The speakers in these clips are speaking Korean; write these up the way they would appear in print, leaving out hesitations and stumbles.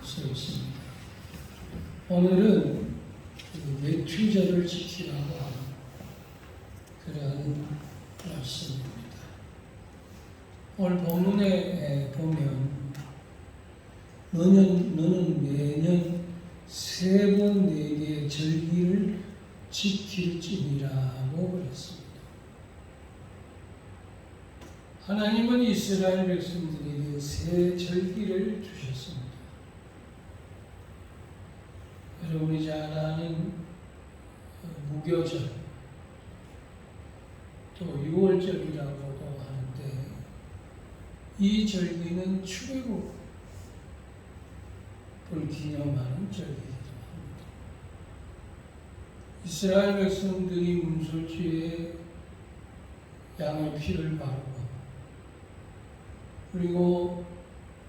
써 있습니다. 오늘은 외투절을 지키라고 하는 그런 말씀입니다. 오늘 본문에 보면 너는 매년 3번 내게 절기를 지킬지니라고 그랬습니다. 하나님은 이스라엘 백성들에게 새 절기를 주셨습니다. 여러분이 잘 아는 무교절, 또 6월절이라고도 하는데 이 절기는 출애굽을 기념하는 절기이기도 합니다. 이스라엘 백성들이 문설주에 양의 피를 바르고 그리고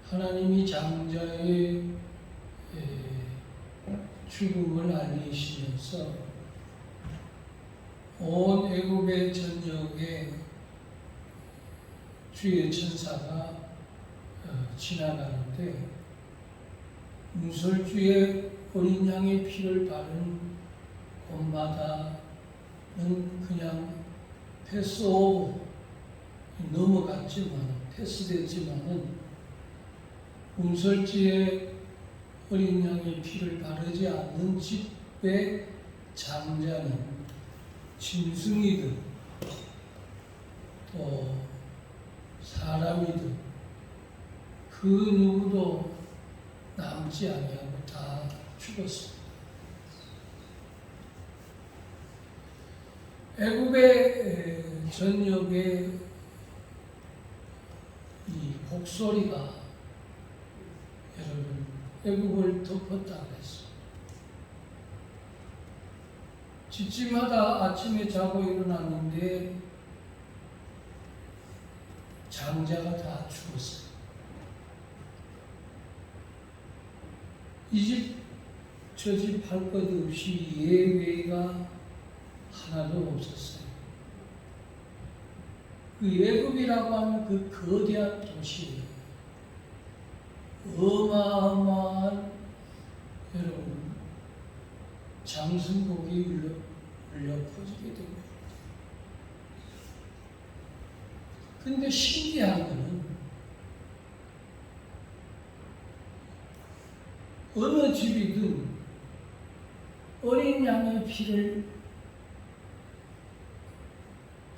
하나님이 장자의 죽음을 알리시면서 온 애굽의 전역에 주의 천사가 지나가는데 문설주에 어린 양의 피를 바른 곳마다는 그냥 패스오버 넘어갔지만 패스됐지만은 문설주에 어린 양의 피를 바르지 않는 집의 장자는 짐승이든 또 사람이든 그 누구도 남지 아니하고 다 죽었습니다. 애굽의 전역에 이 곡소리가 여러분 애굽을 덮었다고 했습니다. 집집마다 아침에 자고 일어났는데 장자가 다 죽었어요. 이 집, 저 집 할 것 없이 예외가 하나도 없었어요. 그 애굽이라고 하는 그 거대한 도시에 어마어마한 여러분 장승복이 울려 퍼지게 됩니다. 근데 신기한 것은 어느 집이든 어린 양의 피를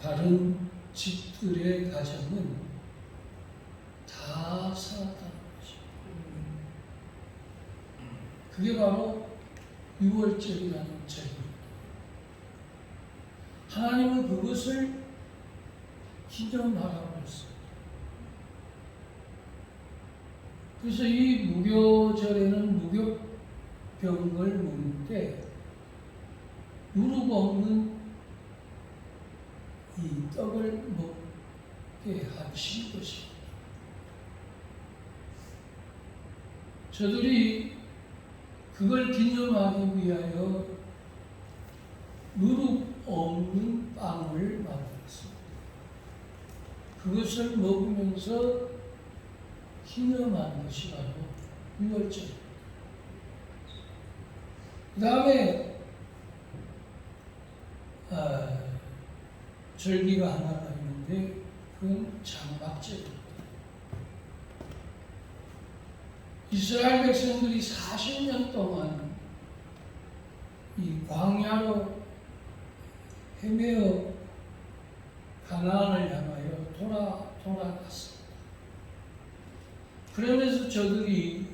바른 집들의 가정은 다 살았다는 것입니다. 그게 바로 6월절이라는 절입니다. 하나님은 그것을 기념하라고 했습니다. 그래서 이 무교절에는 무교병을 먹는데 누르고 없는 이 떡을 먹게 하신 것입니다. 저들이 그걸 기념하기 위하여 누룩 없는 빵을 만들었습니다. 그것을 먹으면서 기념하는 것이 바로 6월절입니다. 그 다음에 절기가 하나가 있는데 그건 장막절입니다. 이스라엘 백성들이 40년 동안 이 광야로 헤매어 가나안을 향하여 돌아갔습니다. 그러면서 저들이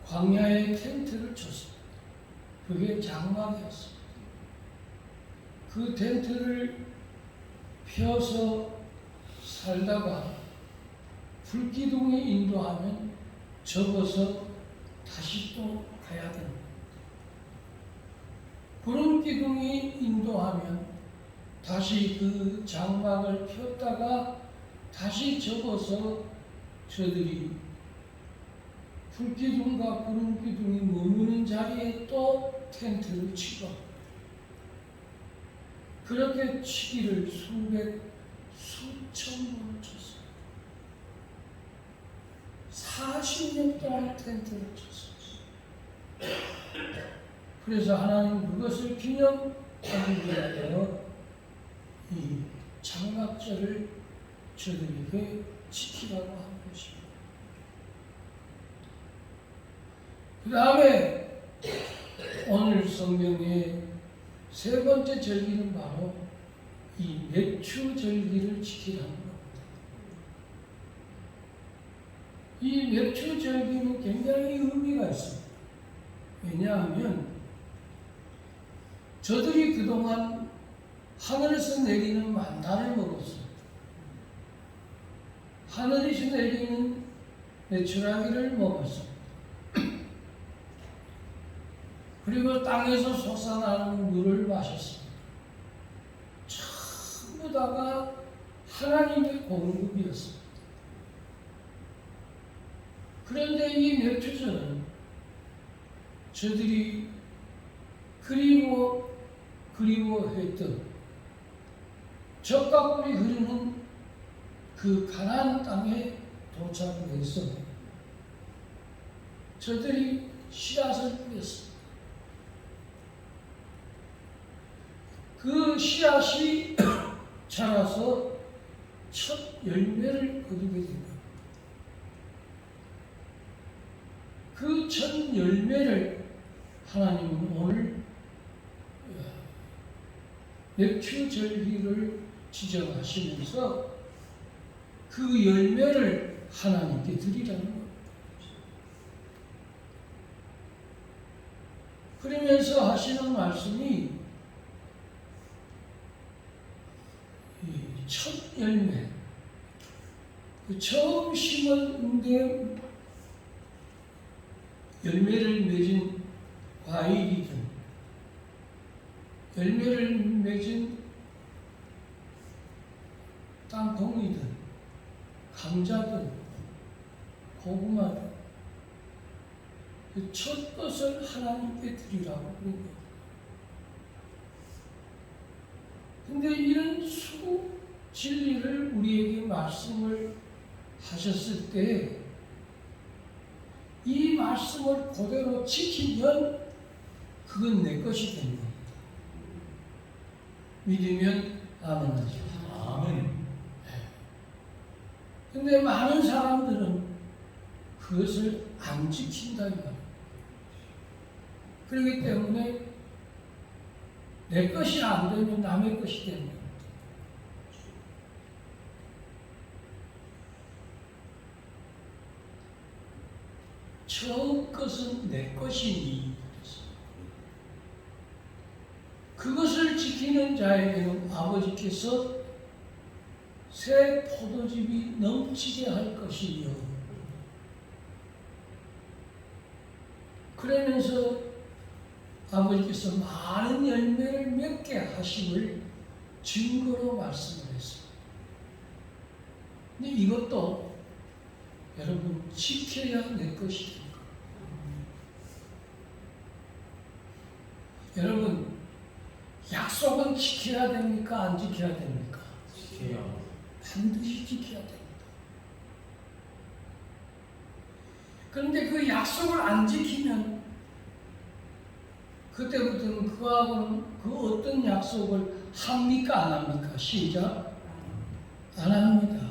광야에 텐트를 쳤습니다. 그게 장막이었습니다. 그 텐트를 펴서 살다가 불기둥이 인도하면 접어서 다시 또 가야 됩니다. 구름기둥이 인도하면 다시 그 장막을 폈다가 다시 접어서 저들이 불기둥과 구름기둥이 머무는 자리에 또 텐트를 치고 그렇게 치기를 수천 번을 쳤습니다. 40년 동안 텐트를 쳤어요. 그래서 하나님 그것을 기념하기 위하여 이 장막절을 저들에게 지키라고 한 것입니다. 그 다음에 오늘 성경의 세 번째 절기는 바로 이 맥추 절기를 지키라는 겁니다. 이 맥추 절기는 굉장히 의미가 있습니다. 왜냐하면 저들이 그동안 하늘에서 내리는 만나를 먹었습니다. 하늘에서 내리는 메추라기를 먹었습니다. 그리고 땅에서 솟아나는 물을 마셨습니다. 전부 다가 하나님의 공급이었습니다. 그런데 이 맥추절은 저들이 그리워했던 젖과 꿀이 흐르는 그 가나안 땅에 도착을 해서 저들이 씨앗을 뿌렸습니다. 그 씨앗이 자라서 첫 열매를 거두게 됩니다. 그 첫 열매를 하나님은 오늘 맥추절기를 지정하시면서 그 열매를 하나님께 드리라는 겁니다. 그러면서 하시는 말씀이 첫 열매, 그 처음 심었는데 열매를 맺은 과일이든 열매를 맺은 땅콩이든 감자든 고구마든 그 첫 것을 하나님께 드리라고 그런 거예요. 근데 이런 진리를 우리에게 말씀을 하셨을 때 이 말씀을 그대로 지키면 그건 내 것이 되는 겁니다. 믿으면 아멘 하죠. 아멘. 근데 많은 사람들은 그것을 안 지킨다 이 말이에요. 그렇기 때문에 내 것이 안 되면 남의 것이 되는 겁니다. 저 것은 내 것이니 그것을 지키는 자에게는 아버지께서 새 포도즙이 넘치게 할 것이요. 그러면서 아버지께서 많은 열매를 맺게 하심을 증거로 말씀을 했습니다. 근데 이것도 여러분 지켜야 내 것이 됩니다. 여러분 약속은 지켜야 됩니까? 안 지켜야 됩니까? 지켜요. 반드시 지켜야 됩니다. 그런데 그 약속을 안 지키면 그때부터는 그하고는 그 어떤 약속을 합니까? 안 합니까? 시작. 안 합니다.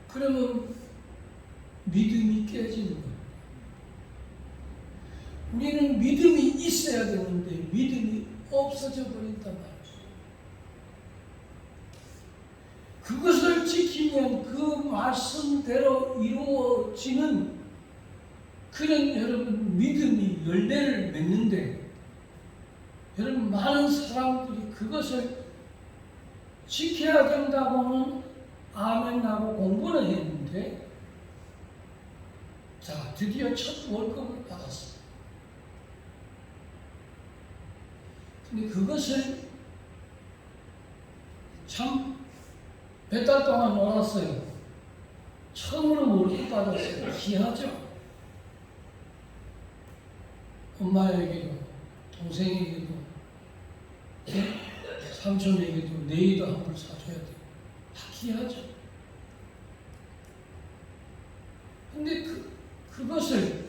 그러면 믿음이 깨지는 거예요. 우리는 믿음이 있어야 되는데 믿음이 없어져 버린단 말이에요. 그것을 지키면 그 말씀대로 이루어지는 그런 여러분 믿음이 열매를 맺는데 여러분 많은 사람들이 그것을 지켜야 된다고는 아멘하고 공부는 했는데 자 드디어 첫 월급을 받았어요. 근데 그것을 참 몇 달 동안 놀았어요. 처음으로 월급 받았어요. 희하죠? 엄마에게도 동생에게도 삼촌에게도 내일도 한 번 사줘야 돼요. 희하죠? 근데 그것을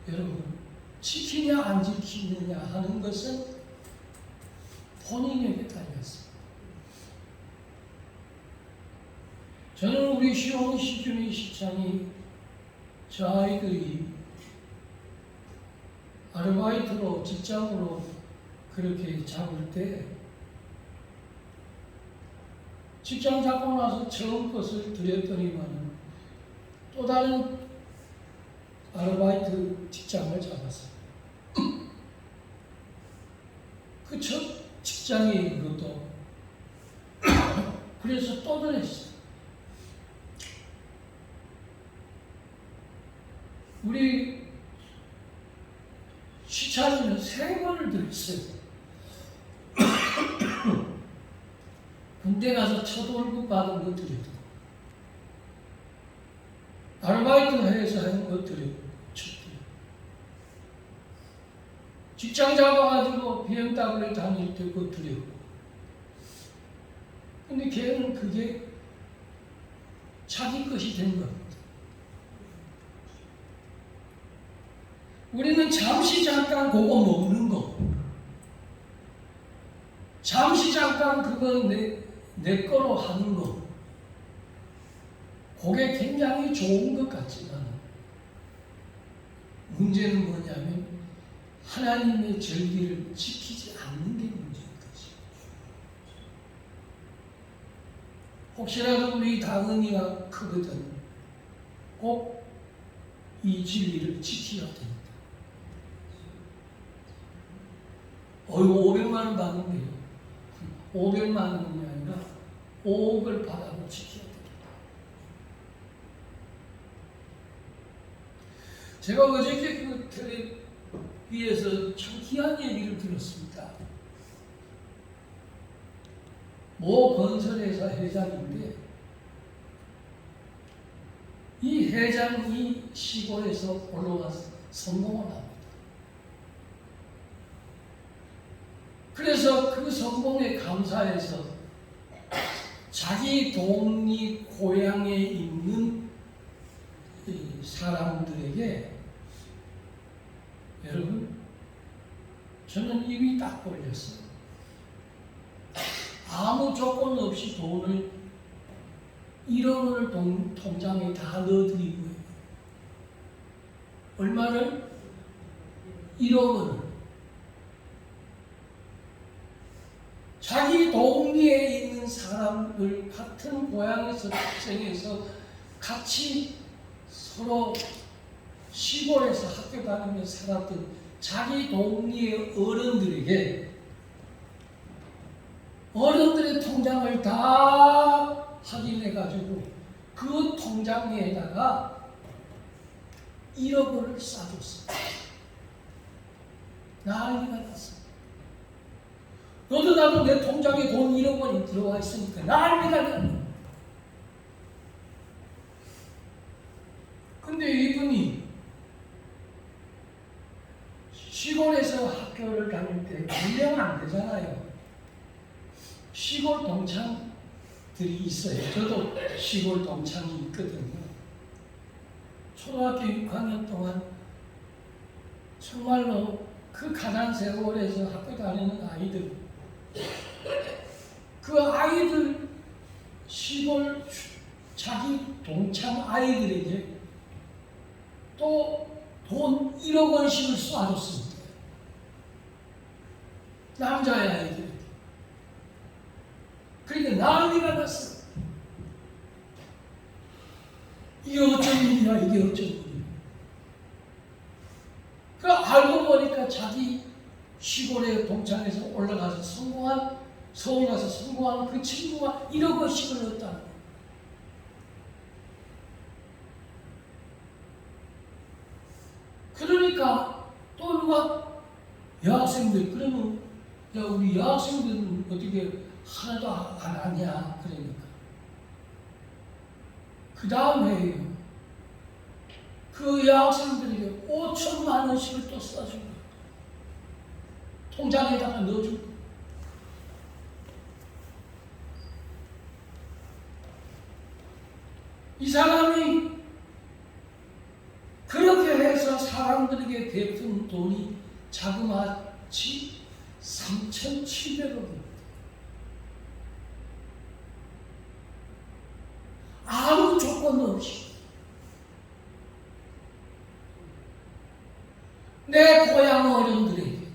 여러분 지키냐 안 지키느냐 하는 것은 본인에게 달렸습니다. 저는 우리 시준이 시장이 저 아이들이 아르바이트로 직장으로 그렇게 잡을 때 직장 잡고 나서 처음 것을 드렸더니만 또 다른 아르바이트 직장을 잡았어요. 그 첫 직장이 그것도 그래서 또 드렸어요. 우리 시차는 3번을 드렸어요. 군대 가서 첫 월급 받은 거 드렸고, 아르바이트 해서 하는 거 드렸고, 직장 잡아가지고 BMW 다닐 때 그거 드렸고. 근데 걔는 그게 자기 것이 된 겁니다. 우리는 잠시 잠깐 그거 먹는 거, 잠시 잠깐 그거 내 거로 하는 거, 그게 굉장히 좋은 것 같지만 문제는 뭐냐면 하나님의 절기를 지키지 않는 게 문제인 거지. 혹시라도 우리 다은이가 크거든 꼭 이 진리를 지켜야 됩니다. 500만 원 받는데요. 500만 원이 아니라 5억을 받아도 지켜야 됩니다. 제가 어저께 그 텔레비에서 참 귀한 얘기를 들었습니다. 모 건설회사 회장인데 이 회장이 시골에서 올라가서 성공을 합니다. 그래서 그 성공에 감사해서 자기 동리 고향에 있는 사람들에게 여러분 저는 입이 딱 벌렸어요. 아무 조건 없이 돈을 1억 원을 통장에 다 넣어드리고요. 얼마를? 1억 원을. 자기 동리에 있는 사람들 같은 고향에서 학생에서 같이 서로 시골에서 학교 다니며 살았던 자기 동리의 어른들의 통장을 다 확인해가지고 그 통장에다가 1억 원을 싸줬어요. 난리가 났어요. 너도 나도 내 통장에 돈 1억 원이 들어와 있으니까 난리가 났네. 근데 이분이 시골에서 학교를 다닐 때 분명 안 되잖아요. 시골 동창들이 있어요. 저도 시골 동창이 있거든요. 초등학교 6학년 동안 정말로 그 가난 세월에서 학교 다니는 아이들, 그 아이들 시골 자기 동창 아이들에게 또 돈 1억 원씩을 쏴줬습니다. 남자의 아이들. 그러니까 난리가 났어. 이게 어쩐 일이야, 이게 어쩐 일이야. 그 알고 보니까 자기 시골의 동창에서 올라가서 서울 가서 성공한 그 친구가 1억 원씩을 넣었다는 거예요. 그러니까 또 누가 여학생들, 그러면 야 우리 여학생들은 어떻게 하나도 안 하냐 그러니까 그 다음에 그 여학생들에게 5천만 원씩을 또 써주고 통장에다가 넣어주고 이 사람이 사람들에게 베푼 돈이 자그마치 3,700억입니다. 아무 조건 없이 내 고향 어른들에게,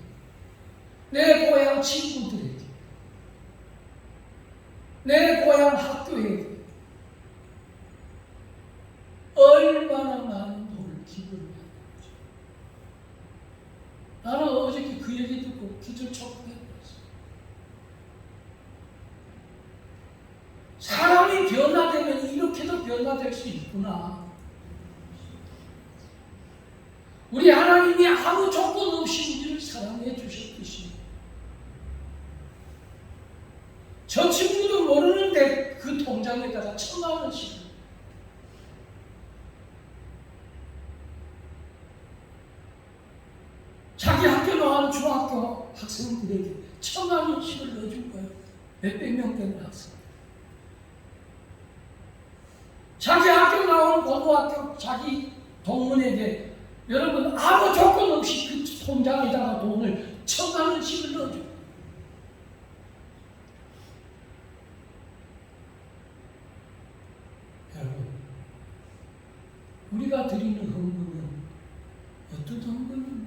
내 고향 친구들에게, 내 고향 학교에게 얼마나 많은 돈을 기부를 하는 거죠. 나는 어저께 그 얘기 듣고 기절초풍했어요. 사람이 변화되면 이렇게도 변화될 수 있구나. 우리 하나님이 아무 조건 없이 우리를 사랑해 주셨듯이 저 친구도 모르는데 그 통장에다가 1,000,000원씩 자기 학교 나온 중학교 학생들에게 1,000,000원씩을 넣어준 거예요. 몇백 명 되는 학생. 자기 학교 나온 고등학교 자기 동문에게 여러분 아무 조건 없이 그 통장에다가 돈을 1,000,000원씩을 넣어줘. 여러분, 우리가 드리는 헌금은 어떤 헌금입니까?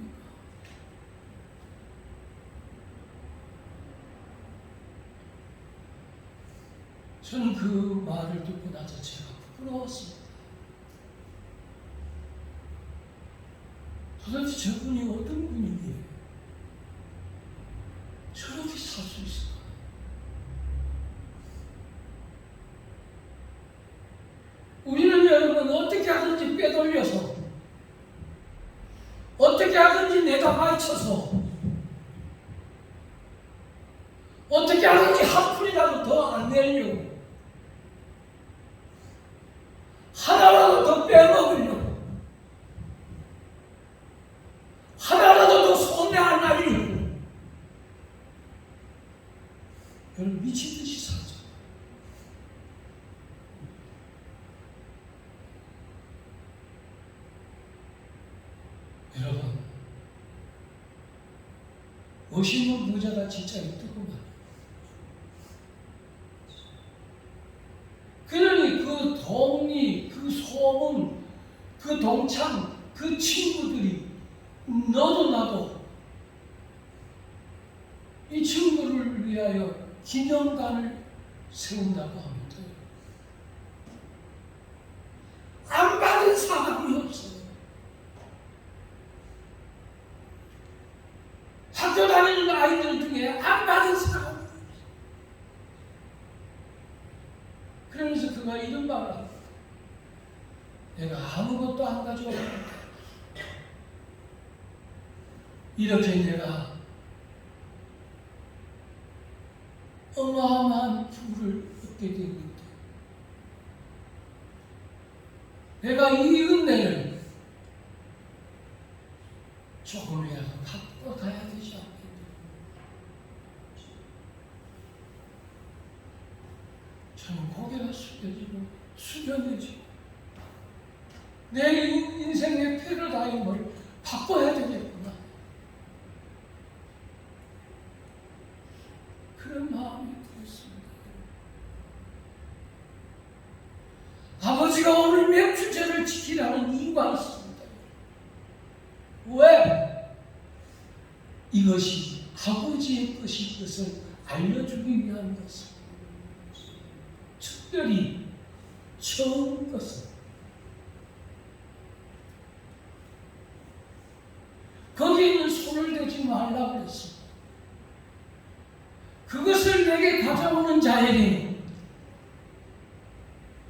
저는 그 말을 듣고 나서 제가 부끄러웠습니다. 도대체 저분이 어떤 분이기에 저렇게 살 수 있을까? 우리는 여러분 어떻게 하든지 빼돌려서 어떻게 하든지 내가 파헤쳐서 어떻게 하든지 한 푼이라도 더 안 내려고 하나라도 더 빼먹으려고 하나라도 더 손에 안 날리려고 여러분 미친듯이 살죠. 여러분 멋있는 부자가 진짜 있더구만. 그러니 그 동리, 그 소문, 그 동창, 그 친구들이 너도 나도 이 친구를 위하여 기념관을 세운다고 합니다. 안 받은 사람이 없어요. 학교 다니는 아이들 중에 안 받은 사람이 없어요. 그러면서 그가 이런 말을 합니다. 내가 아무것도 안 가져왔는데 이렇게 내가 어마어마한 부를 얻게 되는데 내가 이 은혜를 조금이라도 갖고 가야 되지 않겠냐. 저는 고개가 숙여지고 내 인생의 패러다임을 바꿔야 되겠구나. 그런 마음이 들었습니다. 아버지가 오늘 맹주제를 지키라는 이유가 있습니다. 왜? 이것이 아버지의 것인 것을 알려주기 위한 것입니다. 특별히 처음 것은 거기에는 손을 대지 말라고 했습니다. 그것을 내게 가져오는 자에게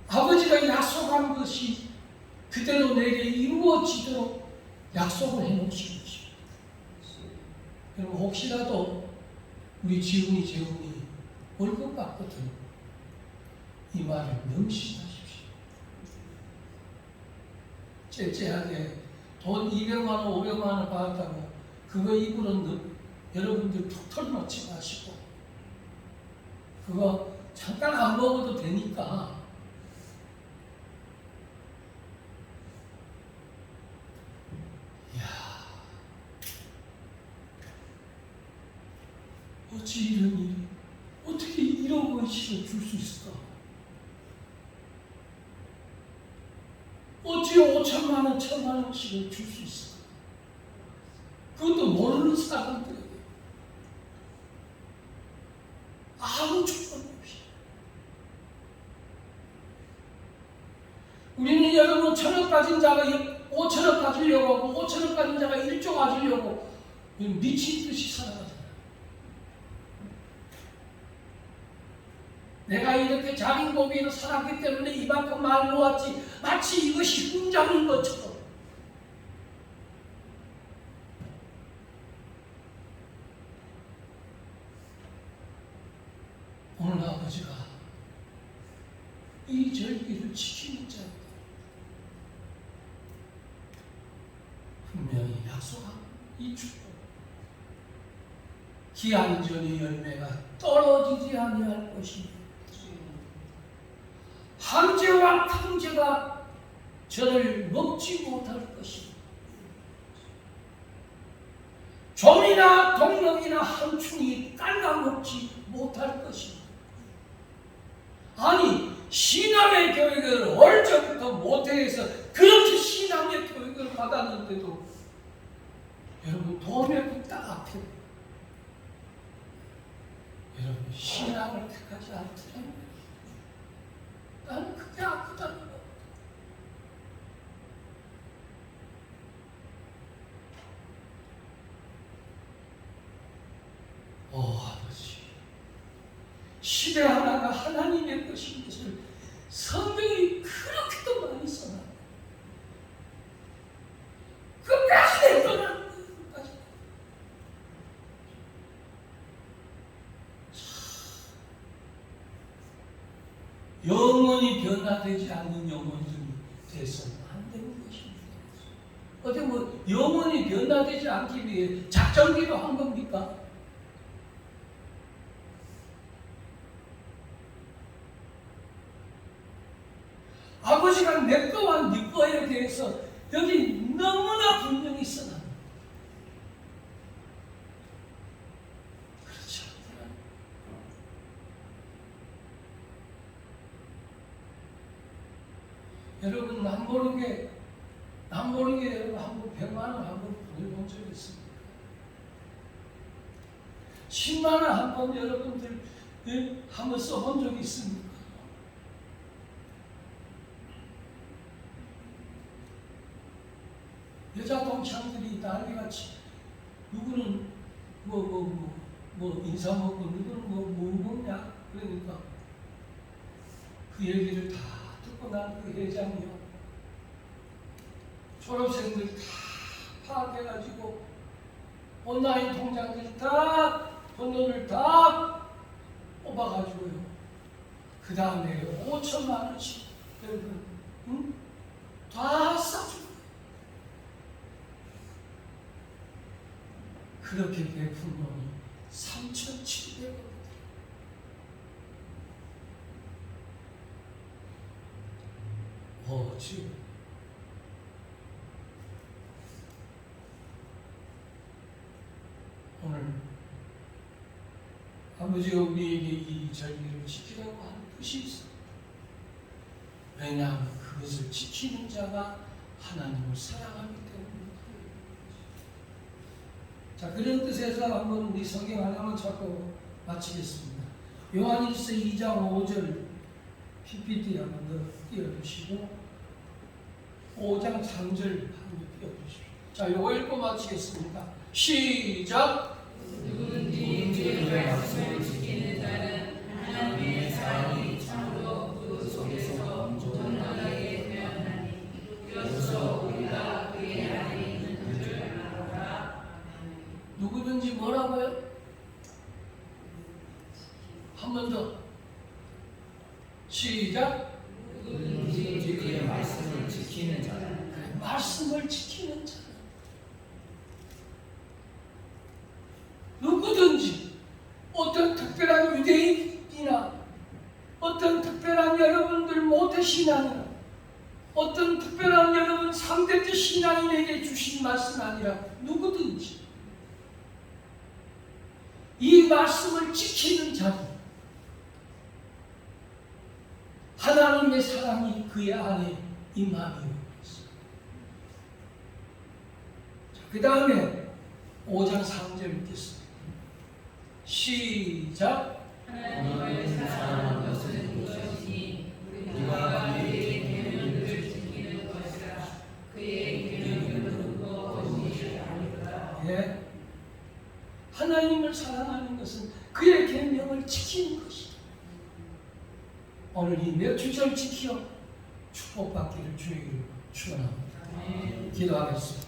아버지가 약속한 것이 그대로 내게 이루어지도록 약속을 해놓으신 것입니다. 여러분 혹시라도 우리 재훈이 월급 받거든 이 말을 명심하십시오. 째째하게 돈 200만 원, 500만 원 받았다고 그거 입으로 여러분들 툭 털어놓지 마시고 그거 잠깐 안 먹어도 되니까 이야 어찌 이런 일이, 어떻게 1억 원씩을 줄 수 있을까? 어찌 5천만 원, 1,000만 원씩을 줄 수 있을까? 그것도 모르는 사람들에게 아무 조건 없이. 우리는 여러분 1,000억 가진 자가 5천억 가지려고 하고 5천억 가진 자가 1조 가지려고 미친 듯이 살아가잖아요. 내가 이렇게 자린고비로 살았기 때문에 이만큼 말 놓았지, 마치 이것이 훈장인 것처럼. 오늘 아버지가 이 절기를 지키는 자입니다. 분명히 약속한 이 축복, 기한 전의 열매가 떨어지지 아니할 것이니 황제와 탕제가 저를 먹지 못할 것이니 좀이나 동력이나 한충이 깔아먹지 못할 것이니. 아니, 신앙의 교육을 어릴 적부터 모태에서 그렇게 신앙의 교육을 받았는데도 여러분 도움이 딱 앞에 여러분 신앙을 택하지 않더라면 나는 그게 아프다는 거. 아버지, 시대 하나가 하나님의 것인 것을 성경이 그렇게도 많이 써놨네. 끝까지 내떠나는 거예요. 끝까지. 영원히 변화되지 않는 영혼들이 돼서는 안 되는 것입니다. 어떻게 뭐 영원히 변화되지 않기 위해 작정기도 한 겁니까? 아버지가 내 거와 네 거에 대해서 여기 너무나 분명히 써놨다. 그렇지 않더라. 여러분 남 모르게 여러분 한번 100만 원 한번 보내본 적 있습니까? 10만 원 한번 여러분들 한번 써본 적이 있습니까? 여자 동창들이 난리같이 누구는 뭐 인사 먹고 누구는 뭐 먹냐 그러니까 그 얘기를 다 듣고 난 그 회장이요, 졸업생들 다 파악해가지고 온라인 통장들 다 번호를 다 뽑아가지고요, 그 다음에 5천만 원씩 여러분 다 싸주고 그렇게 베푼 놈이 3,700원. 지금 오늘 아버지가 우리에게 이 절기를 지키라고 하는 뜻이 있습니다. 왜냐하면 그것을 지키는 자가 하나님을 사랑하기 때문입니다. 자, 그런 뜻에서 한번 우리 성경 하나만 찾고 마치겠습니다. 요한일서 2장 5절 PPT 한번 더 띄워주시고 5장 3절 한번 띄워주십시오. 자, 요거 읽고 마치겠습니다. 시작! 누구든지 주의 말씀을 지키는 자는 하나님의 사랑이 참으로 그 속에서 온전하게 되었나니 이로써 우리가 그의 안에 있는 줄 알아라. 누구든지 뭐라고요? 한 번 더. 시작! 누구든지 그의 말씀을 지키는 자는 말씀을 지키는 자. 누구든지 어떤 특별한 유대인이나 어떤 특별한 여러분들 모태 신앙이나 어떤 특별한 여러분 3대째 신앙인에게 주신 말씀 아니라 누구든지 이 말씀을 지키는 자들, 하나님의 사랑이 그의 안에 임함이 있습니다. 그 다음에 5장 3절 읽겠습니다. 시작. 하나님을 사랑하는 것은 이것이니 우리가 그의 계명들을 지키는 것이라. 그의 계명들은 무엇이지 아니라. 예. 하나님을 사랑하는 것은 그의 계명을 지키는 것이다. 오늘 이 몇 주절 지켜 축복받기를 주의 이름으로 축원합니다. 기도하겠습니다.